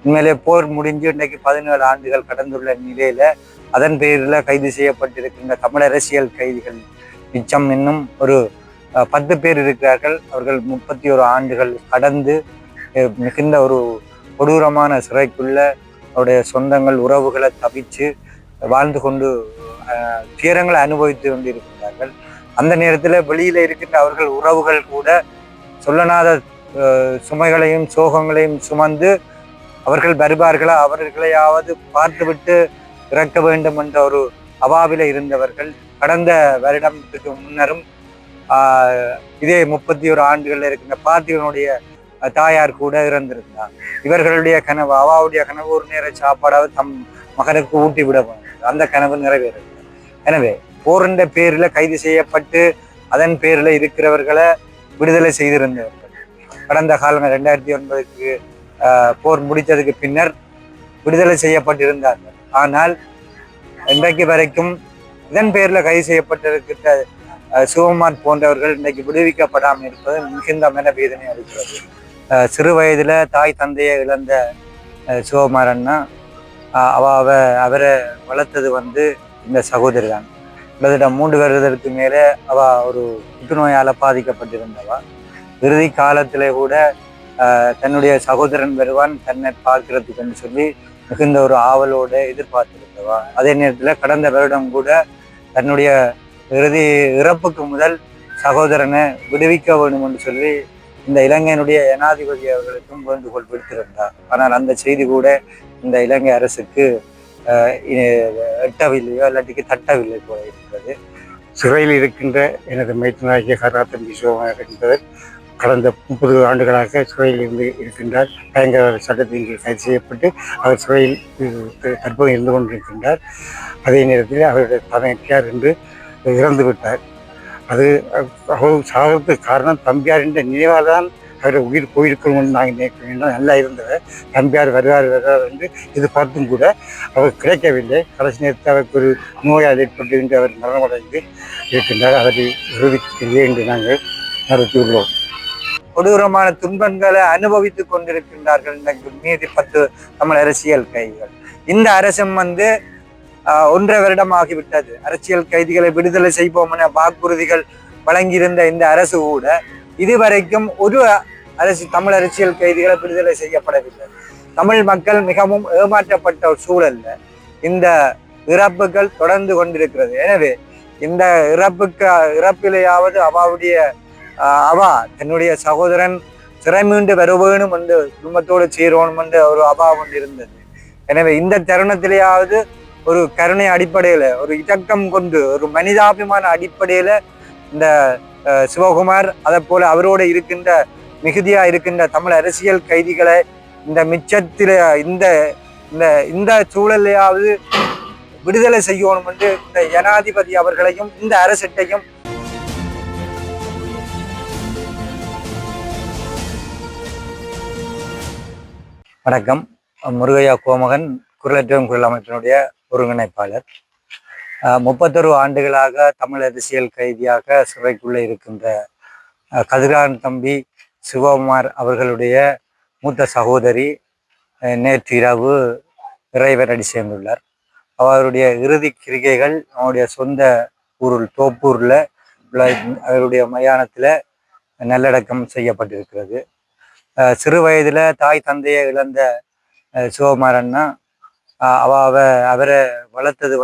உண்மையிலே போர் முடிஞ்சு இன்றைக்கு 17 ஆண்டுகள் கடந்துள்ள நிலையில அதன் பேரில் கைது செய்யப்பட்டிருக்கின்ற தமிழ் அரசியல் கைதிகள் மிச்சம் இன்னும் ஒரு 10 பேர் இருக்கிறார்கள். அவர்கள் 31 ஆண்டுகள் கடந்து மிகுந்த ஒரு கொடூரமான சிறைக்குள்ள அவருடைய சொந்தங்கள் உறவுகளை தவிச்சு வாழ்ந்து கொண்டு துயரங்களை அனுபவித்து கொண்டு இருக்கின்றார்கள். அந்த நேரத்தில் வெளியில இருக்கின்ற அவர்கள் உறவுகள் கூட சொல்லனாத சுமைகளையும் சோகங்களையும் சுமந்து அவர்கள் வருவார்களா, அவர்களையாவது பார்த்துவிட்டு இறக்க வேண்டும் என்ற ஒரு அவாவில இருந்தவர்கள் கடந்த வருடத்துக்கு முன்னரும் இதே 31 ஆண்டுகள்ல இருக்கின்ற பார்த்திபனுடைய தாயார் கூட இறந்திருந்தார். இவர்களுடைய கனவு, அவாவுடைய கனவு ஒரு நேர சாப்பாடாவது தம் மகனுக்கு ஊட்டி விட வேண்டும். அந்த கனவு நிறைவேறும். எனவே போரின்ற பேரில் கைது செய்யப்பட்டு அதன் பேரில் இருக்கிறவர்களை விடுதலை செய்திருந்தவர்கள் கடந்த காலங்கள் 2009க்கு போர் முடித்ததுக்கு பின்னர் விடுதலை செய்யப்பட்டிருந்தார்கள். ஆனால் இன்றைக்கு வரைக்கும் இதன் பேரில் கைது செய்யப்பட்டிருக்கின்ற சிவகுமார் போன்றவர்கள் இன்றைக்கு விடுவிக்கப்படாமல் இருப்பது மிகுந்த மனவேதனை அளிக்கிறது. சிறு வயதில் தாய் தந்தையை இழந்த சிவகுமார் அண்ணா அவரை வளர்த்தது இந்த சகோதரி தான். கிட்டத்தட்ட 3 வருடத்திற்கு மேலே ஒரு புற்றுநோயால் பாதிக்கப்பட்டிருந்தவா. இறுதி காலத்திலே கூட தன்னுடைய சகோதரன் வருவான் தன்னை பார்க்கிறதுக்குன்னு சொல்லி மிகுந்த ஒரு ஆவலோடு எதிர்பார்த்திருந்தவா. அதே நேரத்தில் கடந்த வருடம் கூட தன்னுடைய இறப்புக்கு முதல் சகோதரனை விடுவிக்க வேண்டும் என்று சொல்லி இந்த இலங்கையினுடைய ஜனாதிபதி அவர்களுக்கும் வேண்டுகோள் விடுத்திருந்தார். ஆனால் அந்த செய்தி கூட இந்த இலங்கை அரசுக்கு எட்டவில்லையோ இல்லாட்டிக்கு தட்டவில்லை போல இருக்கிறது. சிறையில் இருக்கின்ற எனது மைத்துனாகிய கராத்தம்பி சிவகுமார் என்பவர் கடந்த 30 ஆண்டுகளாக சிறையில் இருக்கின்றார். பயங்கர சட்டத்தின் கீழ் கைது செய்யப்பட்டு அவர் சிறையில் தற்போது இருந்து கொண்டிருக்கின்றார். அதே நேரத்தில் அவருடைய தந்தையார் என்று இறந்து விட்டார். அது சாகிறதுக்கு காரணம் தம்பியார் என்ற நினைவால் தான் அவரை உயிர் போயிருக்கணும் என்று நாங்கள் நினைக்கிறோம். நல்லா இருந்தவர் தம்பியார் வருவார் என்று எதிர்பார்த்தும் கூட அவர் கிடைக்கவில்லை. கடைசி நேரத்தில் அவருக்கு ஒரு நோயால் ஏற்பட்டு என்று அவர் மரணமடைந்து இருக்கின்றார். அவரை இறுதிக்கில்லை என்று நாங்கள் நடத்தியுள்ளோம். கொடூரமான துன்பங்களை அனுபவித்துக் கொண்டிருக்கின்றார்கள் மீதி 10 தமிழ் அரசியல் கைதிகள். இந்த அரசும் 1.5 வருடம் ஆகிவிட்டது. அரசியல் கைதிகளை விடுதலை செய்வோம் என வாக்குறுதிகள் வழங்கியிருந்த இந்த அரசு கூட இதுவரைக்கும் ஒரு தமிழ் அரசியல் கைதிகளை விடுதலை செய்யப்படவில்லை. தமிழ் மக்கள் மிகவும் ஏமாற்றப்பட்ட ஒரு சூழல்ல இந்த இறப்புகள் தொடர்ந்து கொண்டிருக்கிறது. எனவே இந்த இறப்பிலேயாவது தன்னுடைய சகோதரன் சிறை மீண்டு வர வேணும் என்று குடும்பத்தோடு சேரணும் என்ற ஒரு அபாவம் இருந்தது. எனவே இந்த தருணத்திலேயாவது ஒரு கருணை அடிப்படையில, ஒரு இரக்கம் கொண்டு, ஒரு மனிதாபிமான அடிப்படையில இந்த சிவகுமார் அதை போல அவரோடு இருக்கின்ற மிகுதியா இருக்கின்ற தமிழ் அரசியல் கைதிகளை இந்த மிச்சத்தில இந்த சூழலையாவது விடுதலை செய்யணும் என்று இந்த ஜனாதிபதி அவர்களையும் இந்த அரசிட்டையும் வணக்கம். முருகையா கோமகன், குரலற்றவன் குரல் அமைப்பினுடைய ஒருங்கிணைப்பாளர். 31 ஆண்டுகளாக தமிழ் அரசியல் கைதியாக சிறைக்குள்ளே இருக்கின்ற கதிரான் தம்பி சிவகுமார் அவர்களுடைய மூத்த சகோதரி நேற்று இரவு இறைவனடி சேர்ந்துள்ளார். அவருடைய இறுதி கிரிகைகள் அவருடைய சொந்த ஊரில் தோப்பூரில் அவருடைய மயானத்தில் நல்லடக்கம் செய்யப்பட்டிருக்கிறது. சிறு வயதில் தாய் தந்தையை இழந்த சிவகுமார் அண்ணா அவரை வளர்த்தது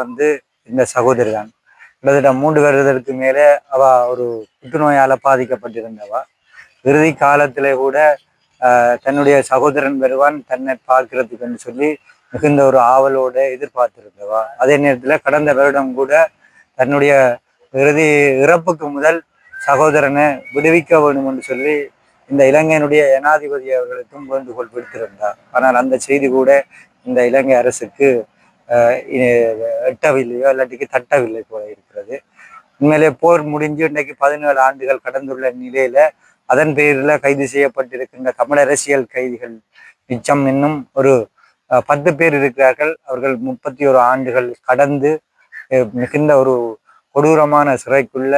இந்த சகோதரி தான். கிட்டத்தட்ட 3 வருடத்திற்கு மேலே ஒரு புற்றுநோயால் பாதிக்கப்பட்டிருந்தவா. இறுதி காலத்திலே கூட தன்னுடைய சகோதரன் வருவான் தன்னை பார்க்கிறதுக்குன்னு சொல்லி மிகுந்த ஒரு ஆவலோடு எதிர்பார்த்திருந்தவா. அதே நேரத்தில் கடந்த வருடம் கூட தன்னுடைய இறப்புக்கு முதல் சகோதரனை விடுவிக்க வேண்டும் என்று சொல்லி இந்த இலங்கையினுடைய ஜனாதிபதி அவர்களுக்கும் வேண்டுகோள் விடுத்திருந்தார். ஆனால் அந்த செய்தி கூட இந்த இலங்கை அரசுக்கு எட்டவில்லையோ இல்லாட்டிக்கு தட்டவில்லை போல இருக்கிறது. உண்மையிலே போர் முடிஞ்சு இன்றைக்கு 17 ஆண்டுகள் கடந்துள்ள நிலையில அதன் பேரில் கைது செய்யப்பட்டிருக்கின்ற தமிழ் அரசியல் கைதிகள் மிச்சம் இன்னும் ஒரு 10 பேர் இருக்கிறார்கள். அவர்கள் 31 ஆண்டுகள் கடந்து மிகுந்த ஒரு கொடூரமான சிறைக்குள்ள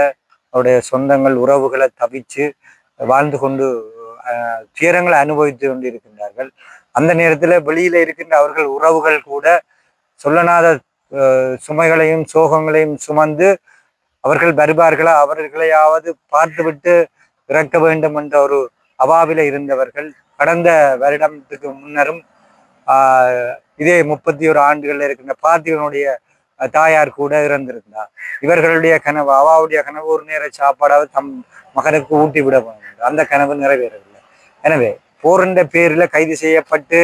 அவருடைய சொந்தங்கள் உறவுகளை தவிச்சு வாழ்ந்து கொண்டு துயரங்களை அனுபவித்து கொண்டு இருக்கின்றார்கள். அந்த நேரத்தில் வெளியில இருக்கின்ற அவர்கள் உறவுகள் கூட சொல்லனாத சுமைகளையும் சோகங்களையும் சுமந்து அவர்கள் வருவார்களா, அவர்களையாவது பார்த்துவிட்டு இறக்க வேண்டும் என்ற ஒரு அவாவில இருந்தவர்கள் கடந்த வருடத்துக்கு முன்னரும் இதே 31 ஆண்டுகள்ல இருக்கின்ற பார்த்திபனுடைய தாயார் கூட இறந்திருந்தார். இவர்களுடைய கனவு, அவாவுடைய கனவு ஒரு நேர சாப்பாடாவது தம் மகனுக்கு ஊட்டி விட வேண்டும். அந்த கனவு நிறைவேறவில்லை. எனவே போரின்ற பேரில் கைது செய்யப்பட்டு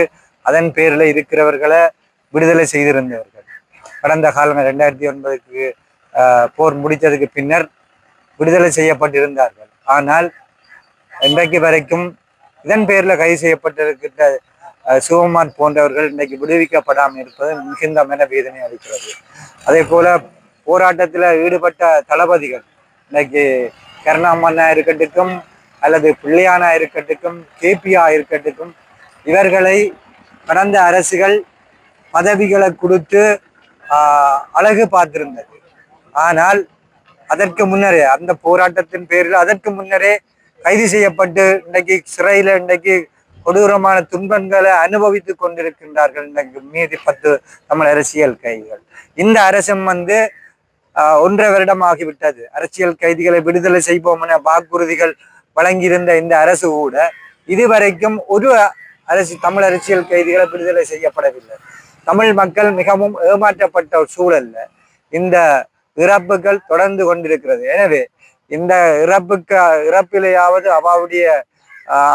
அதன் பேரில் இருக்கிறவர்களை விடுதலை செய்திருந்தவர்கள் கடந்த காலங்கள் 2009க்கு போர் முடித்ததுக்கு பின்னர் விடுதலை செய்யப்பட்டிருந்தார்கள். ஆனால் இன்றைக்கு வரைக்கும் இதன் பேரில் கைது செய்யப்பட்டிருக்கின்ற சிவகுமார் போன்றவர்கள் இன்றைக்கு விடுவிக்கப்படாமல் இருப்பது மிகுந்த மனவேதனை அளிக்கிறது. அதே போல போராட்டத்தில் ஈடுபட்ட தளபதிகள் இன்னைக்கு கருணாமண்ணா இருக்கட்டுக்கும் அல்லது பிள்ளையானா இருக்கட்டுக்கும் கேபியா இருக்கட்டுக்கும் இவர்களை கடந்த அரசுகள் பதவிகளை கொடுத்து அழகு பார்த்திருந்தது. ஆனால் அதற்கு முன்னரே அந்த போராட்டத்தின் பேரில் அதற்கு முன்னரே கைது செய்யப்பட்டு இன்றைக்கு சிறையில் இன்றைக்கு கொடூரமான துன்பங்களை அனுபவித்து கொண்டிருக்கின்றார்கள். இன்றைக்கு மீதி 10 தமிழ் அரசியல் கைதிகள். இந்த அரசம் 1.5 வருடம் ஆகிவிட்டது. அரசியல் கைதிகளை விடுதலை செய்வோம் என வாக்குறுதிகள் வழங்கியிருந்த இந்த அரசு கூட இதுவரைக்கும் ஒரு தமிழ் அரசியல் கைதிகளை விடுதலை செய்யப்படவில்லை. தமிழ் மக்கள் மிகவும் ஏமாற்றப்பட்ட ஒரு சூழல்ல இந்த இறப்புகள் தொடர்ந்து கொண்டிருக்கிறது. எனவே இந்த இறப்பிலேயாவது அவாவுடைய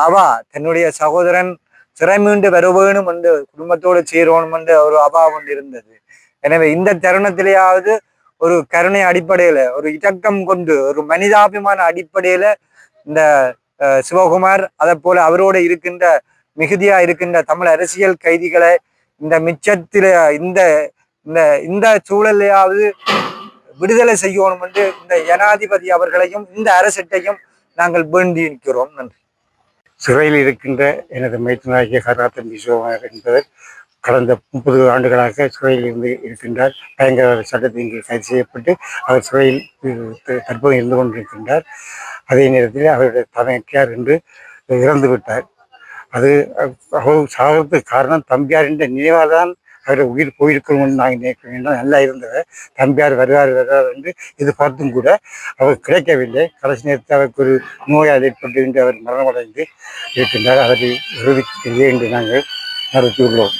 அவா தன்னுடைய சகோதரன் சிறை மீண்டு வருவேணும் என்று குடும்பத்தோடு சேரணும் என்று ஒரு அவா ஒன்று இருந்தது. எனவே இந்த தருணத்திலேயாவது ஒரு கருணை அடிப்படையில, ஒரு இரக்கம் கொண்டு, ஒரு மனிதாபிமான அடிப்படையில இந்த சிவகுமார் அதை போல அவரோடு இருக்கின்ற மிகுதியா இருக்கின்ற தமிழ் அரசியல் கைதிகளை இந்த மிச்சத்தில இந்த இந்த இந்த சூழலையாவது விடுதலை செய்யணும் என்று இந்த ஜனாதிபதி அவர்களையும் இந்த அரசட்டையும் நாங்கள் வேண்டி நிற்கிறோம். நன்றி. சிறையில் இருக்கின்ற எனது மைத்துனாகிய கராத்தம்பி சிவகுமார் என்பவர் கடந்த 30 ஆண்டுகளாக சிறையில் இருந்து இருக்கின்றார். பயங்கர சட்டத்தின் கீழ் கைது செய்யப்பட்டு அவர் சிறையில் தற்போது இருந்து கொண்டிருக்கின்றார். அதே நேரத்தில் அவருடைய தமையார் என்று இறந்து விட்டார். அது சாகிறதுக்கு காரணம் தம்பியார் என்ற நினைவால் தான் அவரை உயிர் போயிருக்கணும்னு நாங்கள் நினைக்கிறேன். நல்லா இருந்தவர் தம்பியார் வருவார் என்று எதிர்பார்த்தும் கூட அவர் கிடைக்கவில்லை. கடைசி நேரத்தில் அவருக்கு ஒரு நோயால் ஏற்பட்டு என்று அவர் மரணமடைந்து இருக்கின்றார். அவரை இறுதிக்கில்லை என்று நாங்கள் நடத்தியுள்ளோம்.